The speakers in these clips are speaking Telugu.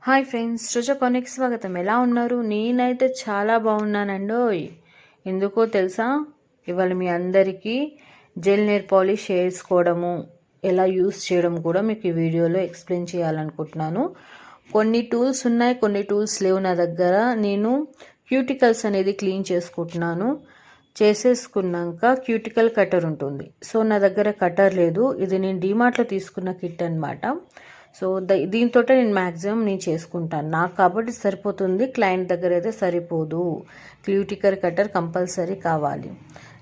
హాయ్ ఫ్రెండ్స్, రుచకొనికి స్వాగతం. ఎలా ఉన్నారు? నేనైతే చాలా బాగున్నానండోయ్. ఎందుకో తెలుసా? ఇవాళ మీ అందరికీ జెల్ నెయిల్ పాలిష్ వేసుకోవడము, ఎలా యూస్ చేయడం కూడా మీకు ఈ వీడియోలో ఎక్స్ప్లెయిన్ చేయాలనుకుంటున్నాను. కొన్ని టూల్స్ ఉన్నాయి, కొన్ని టూల్స్ లేవు నా దగ్గర. నేను క్యూటికల్స్ అనేది క్లీన్ చేసుకుంటున్నాను. చేసేసుకున్నాక క్యూటికల్ కటర్ ఉంటుంది. సో నా దగ్గర కటర్ లేదు. ఇది నేను డీమార్ట్లో తీసుకున్న కిట్ అనమాట. సో దీంతో నేను చేసుకుంటాను. నాకు కాబట్టి సరిపోతుంది, క్లయింట్ దగ్గర అయితే సరిపోదు. క్యూటికల్ కటర్ కంపల్సరీ కావాలి.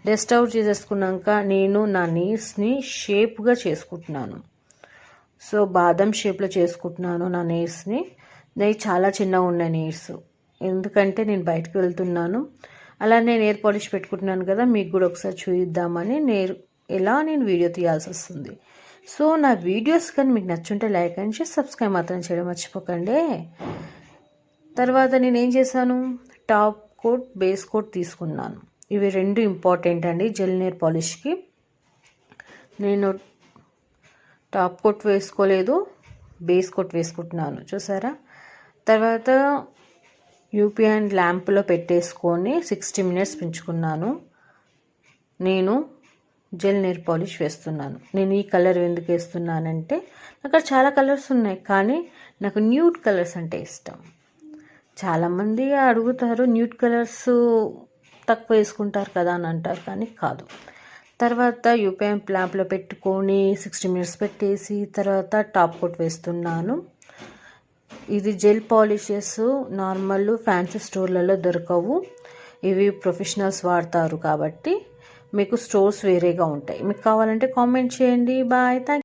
డస్ట్ అవుట్ చేసేసుకున్నాక నేను నా నెయిల్స్ని షేప్గా చేసుకుంటున్నాను. సో బాదం షేప్లో చేసుకుంటున్నాను నా నెయిల్స్ని. చాలా చిన్నగా ఉన్నాయి నెయిల్స్, ఎందుకంటే నేను బయటకు వెళ్తున్నాను. అలానే నెయిల్ పాలిష్ పెట్టుకుంటున్నాను కదా, మీకు కూడా ఒకసారి చూద్దామని నేను వీడియో తీయాల్సి వస్తుంది. సో నా వీడియోస్ కానీ మీకు నచ్చుంటే లైక్ అండ్ సబ్స్క్రైబ్ మాత్రం చేయడం మర్చిపోకండి. తర్వాత నేను ఏం చేశాను, టాప్ కోట్, బేస్ కోట్ తీసుకున్నాను. ఇవి రెండు ఇంపార్టెంట్ అండి జెల్ నెయిల్ పాలిష్కి. నేను టాప్ కోట్ వేసుకోలేదు, బేస్ కోట్ వేసుకుంటున్నాను, చూసారా. తర్వాత యూపీఎన్ ల్యాంప్లో పెట్టేసుకొని 60 minutes పెంచుకున్నాను. నేను జెల్ నెయిల్ పాలిష్ వేస్తున్నాను. నేను ఈ కలర్ ఎందుకు వేస్తున్నానంటే, అక్కడ చాలా కలర్స్ ఉన్నాయి, కానీ నాకు న్యూడ్ కలర్స్ అంటే ఇష్టం. చాలామంది అడుగుతారు న్యూడ్ కలర్స్ తక్కువ వేసుకుంటారు కదా అని అంటారు, కానీ కాదు. తర్వాత యూపీఎం ల్యాంప్లో పెట్టుకొని 60 minutes పెట్టేసి తర్వాత టాప్ కోట్ వేస్తున్నాను. ఇది జెల్ పాలిషెస్ నార్మల్ ఫ్యాన్సీ స్టోర్లలో దొరకవు. ఇవి ప్రొఫెషనల్స్ వాడతారు కాబట్టి మీకు స్టోర్స్ వేరేగా ఉంటాయి. మీకు కావాలంటే కామెంట్ చేయండి. బాయ్. థ్యాంక్